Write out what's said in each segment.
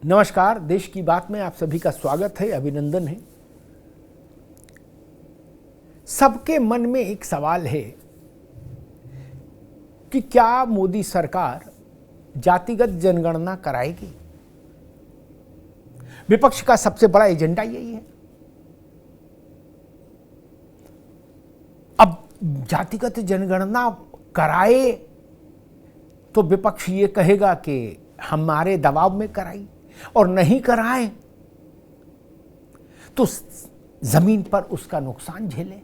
नमस्कार। देश की बात में आप सभी का स्वागत है, अभिनंदन है। सबके मन में एक सवाल है कि क्या मोदी सरकार जातिगत जनगणना कराएगी। विपक्ष का सबसे बड़ा एजेंडा यही है। अब जातिगत जनगणना कराए तो विपक्ष ये कहेगा कि हमारे दबाव में कराई, और नहीं कराए तो जमीन पर उसका नुकसान झेले।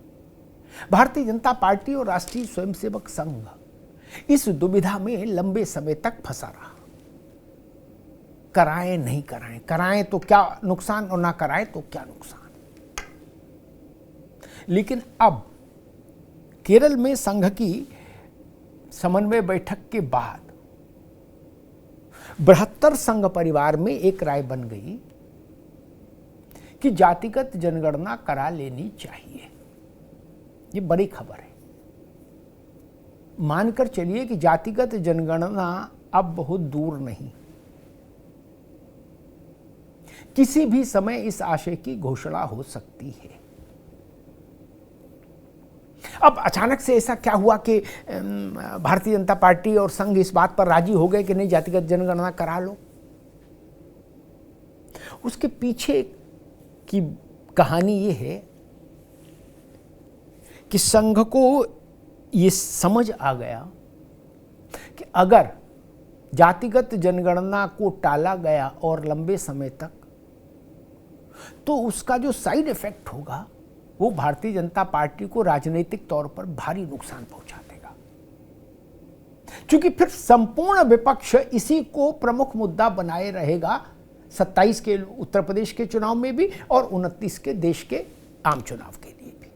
भारतीय जनता पार्टी और राष्ट्रीय स्वयंसेवक संघ इस दुविधा में लंबे समय तक फंसा रहा। कराएं नहीं कराएं, कराएं तो क्या नुकसान और ना कराएं तो क्या नुकसान। लेकिन अब केरल में संघ की समन्वय बैठक के बाद बृहत्तर संघ परिवार में एक राय बन गई कि जातिगत जनगणना करा लेनी चाहिए। ये बड़ी खबर है। मानकर चलिए कि जातिगत जनगणना अब बहुत दूर नहीं, किसी भी समय इस आशय की घोषणा हो सकती है। अब अचानक से ऐसा क्या हुआ कि भारतीय जनता पार्टी और संघ इस बात पर राजी हो गए कि नहीं, जातिगत जनगणना करा लो। उसके पीछे की कहानी ये है कि संघ को ये समझ आ गया कि अगर जातिगत जनगणना को टाला गया और लंबे समय तक, तो उसका जो साइड इफेक्ट होगा वो भारतीय जनता पार्टी को राजनीतिक तौर पर भारी नुकसान पहुंचा देगा। क्योंकि फिर संपूर्ण विपक्ष इसी को प्रमुख मुद्दा बनाए रहेगा, 27 के उत्तर प्रदेश के चुनाव में भी और 29 के देश के आम चुनाव के लिए भी।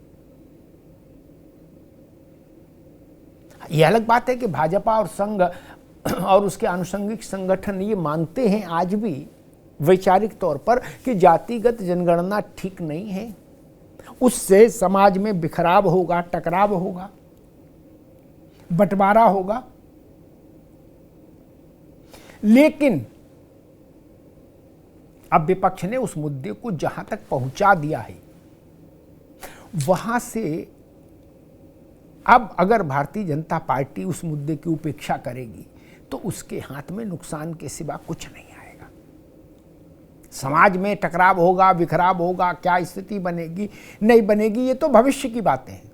यह अलग बात है कि भाजपा और संघ और उसके आनुषंगिक संगठन ये मानते हैं आज भी वैचारिक तौर पर कि जातिगत जनगणना ठीक नहीं है, उससे समाज में बिखराव होगा, टकराव होगा, बंटवारा होगा। लेकिन अब विपक्ष ने उस मुद्दे को जहां तक पहुंचा दिया है, वहां से अब अगर भारतीय जनता पार्टी उस मुद्दे की उपेक्षा करेगी तो उसके हाथ में नुकसान के सिवा कुछ नहीं आएगा। समाज में टकराव होगा, बिखराव होगा, क्या स्थिति बनेगी नहीं बनेगी, ये तो भविष्य की बातें हैं।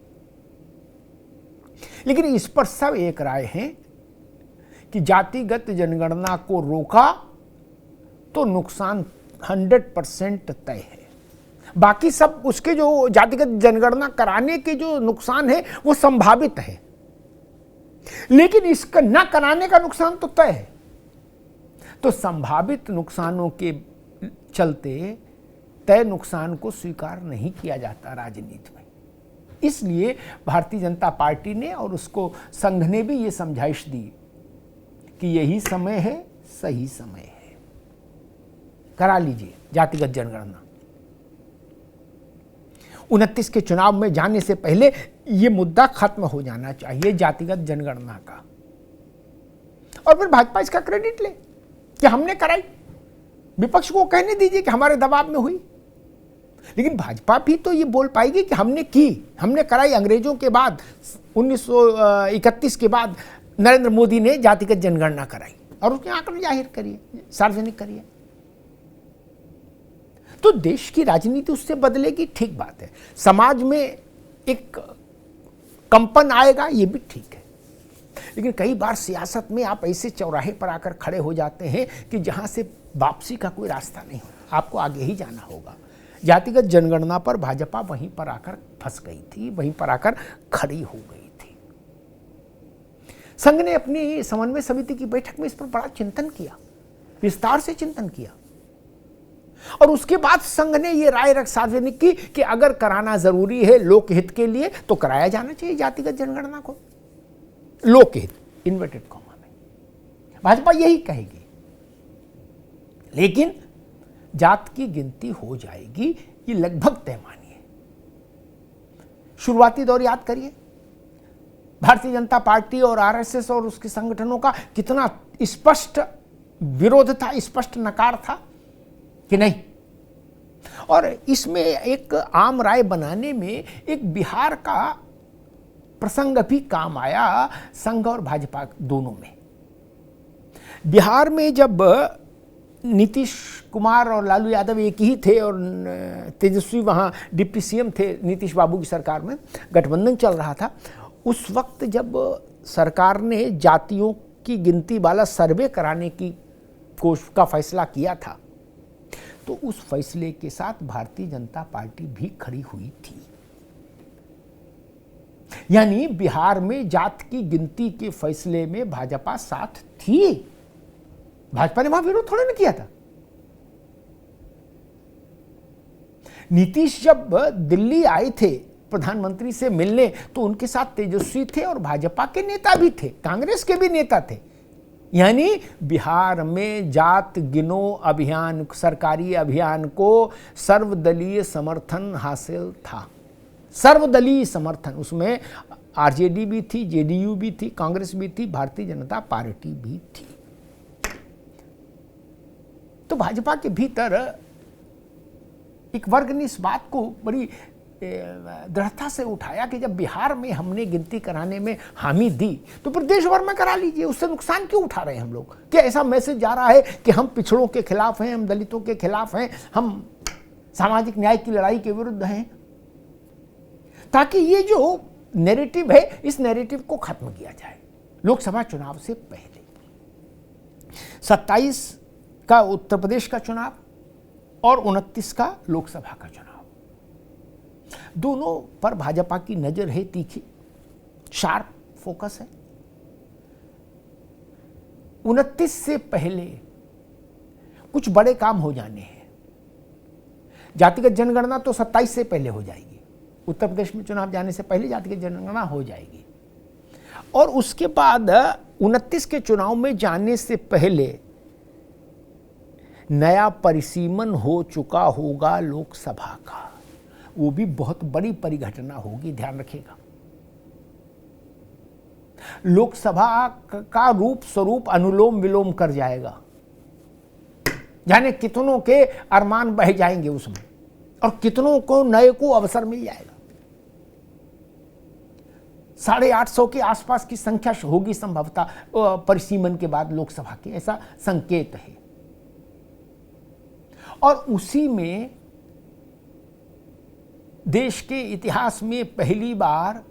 लेकिन इस पर सब एक राय है कि जातिगत जनगणना को रोका तो नुकसान 100% तय है। बाकी सब उसके जो जातिगत जनगणना कराने के जो नुकसान है वो संभावित है, लेकिन इसका न कराने का नुकसान तो तय है। तो संभावित नुकसानों के चलते तय नुकसान को स्वीकार नहीं किया जाता राजनीति में। इसलिए भारतीय जनता पार्टी ने और उसको संघ ने भी ये समझाइश दी कि यही समय है, सही समय है, करा लीजिए जातिगत जनगणना। 29 के चुनाव में जाने से पहले ये मुद्दा खत्म हो जाना चाहिए जातिगत जनगणना का। और फिर भाजपा इसका क्रेडिट ले कि हमने कराई। विपक्ष को कहने दीजिए कि हमारे दबाव में हुई, लेकिन भाजपा भी तो ये बोल पाएगी कि हमने की, हमने कराई। अंग्रेजों के बाद 1931 के बाद नरेंद्र मोदी ने जातिगत जनगणना कराई और उसके आंकड़े जाहिर करिए, सार्वजनिक करिए, तो देश की राजनीति उससे बदलेगी। ठीक बात है। समाज में एक कंपन आएगा, ये भी ठीक है। लेकिन कई बार सियासत में आप ऐसे चौराहे पर आकर खड़े हो जाते हैं कि जहां से वापसी का कोई रास्ता नहीं होता, आपको आगे ही जाना होगा। जातिगत जनगणना पर भाजपा वहीं पर आकर फंस गई थी, वहीं पर आकर खड़ी हो गई थी। संघ ने अपनी समन्वय समिति की बैठक में इस पर बड़ा चिंतन किया, विस्तार से चिंतन किया, और उसके बाद संघ ने यह राय सार्वजनिक की कि अगर कराना जरूरी है लोकहित के लिए तो कराया जाना चाहिए जातिगत जनगणना को। लोकहित इन्वर्टेड कॉमा में भाजपा यही कहेगी, लेकिन जात की गिनती हो जाएगी, ये लगभग तय मानिए। शुरुआती दौर याद करिए, भारतीय जनता पार्टी और आरएसएस और उसके संगठनों का कितना स्पष्ट विरोध था, स्पष्ट नकार था कि नहीं। और इसमें एक आम राय बनाने में एक बिहार का प्रसंग भी काम आया, संघ और भाजपा दोनों में। बिहार में जब नीतीश कुमार और लालू यादव एक ही थे और तेजस्वी वहाँ डिप्टी सीएम थे नीतीश बाबू की सरकार में, गठबंधन चल रहा था, उस वक्त जब सरकार ने जातियों की गिनती वाला सर्वे कराने का फैसला किया था, तो उस फैसले के साथ भारतीय जनता पार्टी भी खड़ी हुई थी। यानी बिहार में जात की गिनती के फैसले में भाजपा साथ थी, भाजपा ने वहां विरोध थोड़ा ना किया था। नीतीश जब दिल्ली आए थे प्रधानमंत्री से मिलने, तो उनके साथ तेजस्वी थे और भाजपा के नेता भी थे, कांग्रेस के भी नेता थे। यानी बिहार में जात गिनो अभियान, सरकारी अभियान को सर्वदलीय समर्थन हासिल था, सर्वदलीय समर्थन। उसमें आरजेडी भी थी, जेडीयू भी थी, कांग्रेस भी थी, भारतीय जनता पार्टी भी थी। तो भाजपा के भीतर एक वर्ग ने इस बात को बड़ी दृढ़ता से उठाया कि जब बिहार में हमने गिनती कराने में हामी दी, तो प्रदेश भर में करा लीजिए, उससे नुकसान क्यों उठा रहे हैं हम लोग? क्या ऐसा मैसेज जा रहा है कि हम पिछड़ों के खिलाफ हैं, हम दलितों के खिलाफ हैं, हम सामाजिक न्याय की लड़ाई के विरुद्ध हैं? ताकि ये जो नैरेटिव है, इस नैरेटिव को खत्म किया जाए लोकसभा चुनाव से पहले। 27 का उत्तर प्रदेश का चुनाव और 29 का लोकसभा का चुनाव, दोनों पर भाजपा की नजर है तीखी, शार्प फोकस है। 29 से पहले कुछ बड़े काम हो जाने हैं। जातिगत जनगणना तो 27 से पहले हो जाएगी, उत्तर प्रदेश में चुनाव जाने से पहले जातिगत जनगणना हो जाएगी। और उसके बाद 29 के चुनाव में जाने से पहले नया परिसीमन हो चुका होगा लोकसभा का, वो भी बहुत बड़ी परिघटना होगी, ध्यान रखिएगा। लोकसभा का रूप स्वरूप अनुलोम विलोम कर जाएगा, जाने कितनों के अरमान बह जाएंगे उसमें, और कितनों को नए को अवसर मिल जाएगा। 850 के आसपास की संख्या होगी संभवतः परिसीमन के बाद लोकसभा की, ऐसा संकेत है। और उसी में देश के इतिहास में पहली बार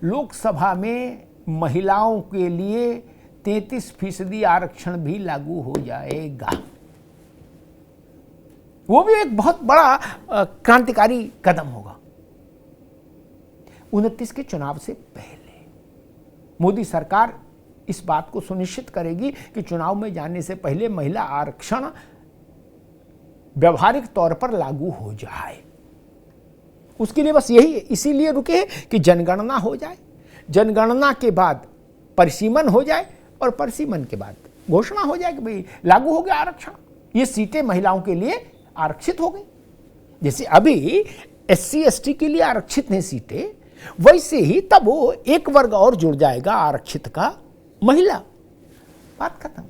लोकसभा में महिलाओं के लिए 33% आरक्षण भी लागू हो जाएगा। वो भी एक बहुत बड़ा क्रांतिकारी कदम होगा। 29 के चुनाव से पहले मोदी सरकार इस बात को सुनिश्चित करेगी कि चुनाव में जाने से पहले महिला आरक्षण व्यवहारिक तौर पर लागू हो जाए। उसके लिए बस यही, इसीलिए रुके कि जनगणना हो जाए, जनगणना के बाद परिसीमन हो जाए, और परिसीमन के बाद घोषणा हो जाए कि भाई लागू हो गया आरक्षण, ये सीटें महिलाओं के लिए आरक्षित हो गई। जैसे अभी SC ST के लिए आरक्षित हैं सीटें, वैसे ही तब वो एक वर्ग और जुड़ जाएगा आरक्षित का, महिला। बात खत्म।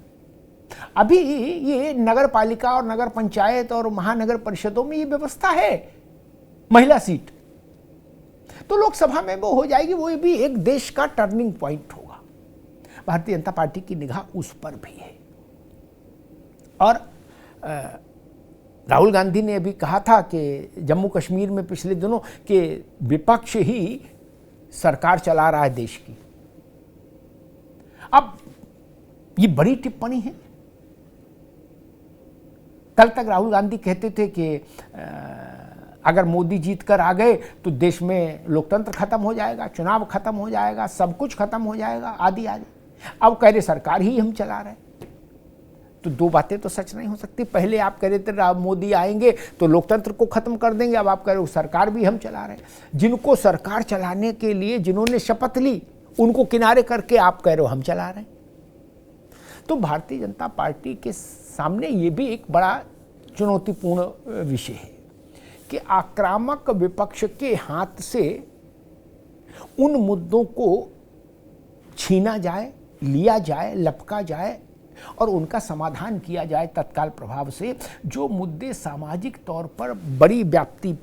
अभी ये नगर पालिका और नगर पंचायत और महानगर परिषदों में ये व्यवस्था है महिला सीट, तो लोकसभा में वो हो जाएगी। वो भी एक देश का टर्निंग पॉइंट होगा। भारतीय जनता पार्टी की निगाह उस पर भी है। और राहुल गांधी ने अभी कहा था कि जम्मू कश्मीर में पिछले दिनों कि विपक्ष ही सरकार चला रहा है देश की। अब ये बड़ी टिप्पणी है। कल तक राहुल गांधी कहते थे कि अगर मोदी जीत कर आ गए तो देश में लोकतंत्र खत्म हो जाएगा, चुनाव खत्म हो जाएगा, सब कुछ खत्म हो जाएगा, आदि आदि। अब कह रहे सरकार ही हम चला रहे। तो दो बातें तो सच नहीं हो सकती। पहले आप कह रहे थे मोदी आएंगे तो लोकतंत्र को खत्म कर देंगे, अब आप कह रहे हो सरकार भी हम चला रहे हैं। जिनको सरकार चलाने के लिए जिन्होंने शपथ ली उनको किनारे करके आप कह रहे हो हम चला रहे हैं। तो भारतीय जनता पार्टी के सामने ये भी एक बड़ा चुनौतीपूर्ण विषय है कि आक्रामक विपक्ष के हाथ से उन मुद्दों को छीना जाए, लिया जाए, लपका जाए और उनका समाधान किया जाए तत्काल प्रभाव से। जो मुद्दे सामाजिक तौर पर बड़ी व्याप्ति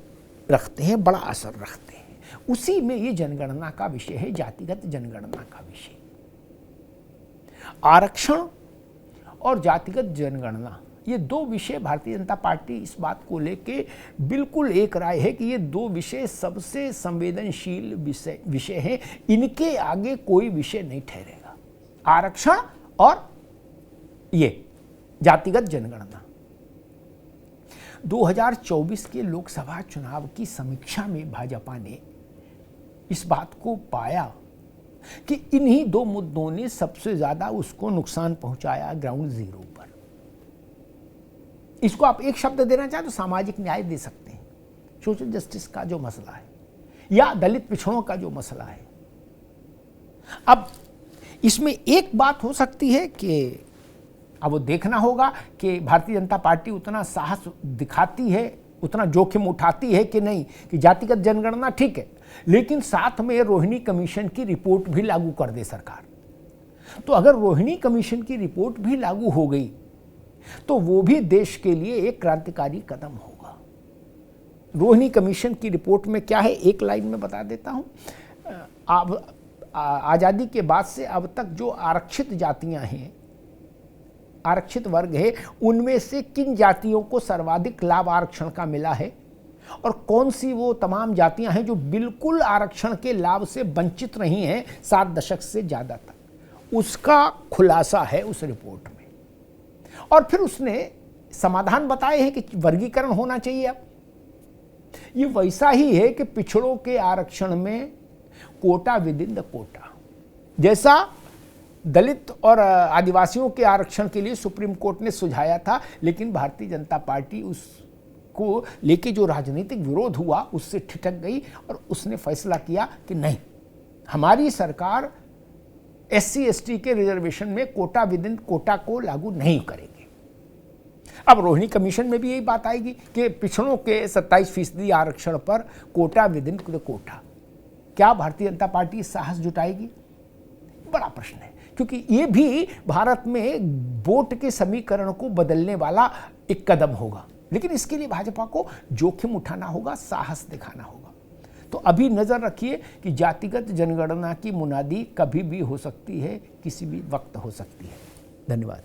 रखते हैं, बड़ा असर रखते हैं, उसी में ये जनगणना का विषय है, जातिगत जनगणना का विषय। आरक्षण और जातिगत जनगणना, ये दो विषय, भारतीय जनता पार्टी इस बात को लेके बिल्कुल एक राय है कि ये दो विषय सबसे संवेदनशील विषय हैं, इनके आगे कोई विषय नहीं ठहरेगा। आरक्षण और ये जातिगत जनगणना। 2024 के लोकसभा चुनाव की समीक्षा में भाजपा ने इस बात को पाया कि इन्हीं दो मुद्दों ने सबसे ज्यादा उसको नुकसान पहुंचाया ग्राउंड जीरो पर। इसको आप एक शब्द देना चाहें तो सामाजिक न्याय दे सकते हैं, सोशल जस्टिस का जो मसला है, या दलित पिछड़ों का जो मसला है। अब इसमें एक बात हो सकती है कि अब वो देखना होगा कि भारतीय जनता पार्टी उतना साहस दिखाती है, उतना जोखिम उठाती है कि नहीं, कि जातिगत जनगणना ठीक है, लेकिन साथ में रोहिणी कमीशन की रिपोर्ट भी लागू कर दे सरकार। तो अगर रोहिणी कमीशन की रिपोर्ट भी लागू हो गई तो वो भी देश के लिए एक क्रांतिकारी कदम होगा। रोहिणी कमीशन की रिपोर्ट में क्या है, एक लाइन में बता देता हूं। आज़ादी के बाद से अब तक जो आरक्षित जातियां हैं, आरक्षित वर्ग है, उनमें से किन जातियों को सर्वाधिक लाभ आरक्षण का मिला है और कौन सी वो तमाम जातियां हैं जो बिल्कुल आरक्षण के लाभ से वंचित रही हैं 7 दशक से ज़्यादा तक, उसका खुलासा है उस रिपोर्ट में। और फिर उसने समाधान बताए हैं कि वर्गीकरण होना चाहिए। अब ये वैसा ही है कि पिछड़ों के आरक्षण में quota within the quota, जैसा दलित और आदिवासियों के आरक्षण के लिए सुप्रीम कोर्ट ने सुझाया था, लेकिन भारतीय जनता पार्टी उसको लेके जो राजनीतिक विरोध हुआ उससे ठिठक गई और उसने फैसला किया कि नहीं, हमारी सरकार SC ST के रिजर्वेशन में कोटा विद इन कोटा को लागू नहीं करेगी। अब रोहिणी कमीशन में भी यही बात आएगी कि पिछड़ों के 27% आरक्षण पर कोटा विद इन कोटा। क्या भारतीय जनता पार्टी साहस जुटाएगी? बड़ा प्रश्न है, क्योंकि ये भी भारत में वोट के समीकरण को बदलने वाला एक कदम होगा। लेकिन इसके लिए भाजपा को जोखिम उठाना होगा, साहस दिखाना होगा। तो अभी नजर रखिए कि जातिगत जनगणना की मुनादी कभी भी हो सकती है, किसी भी वक्त हो सकती है। धन्यवाद।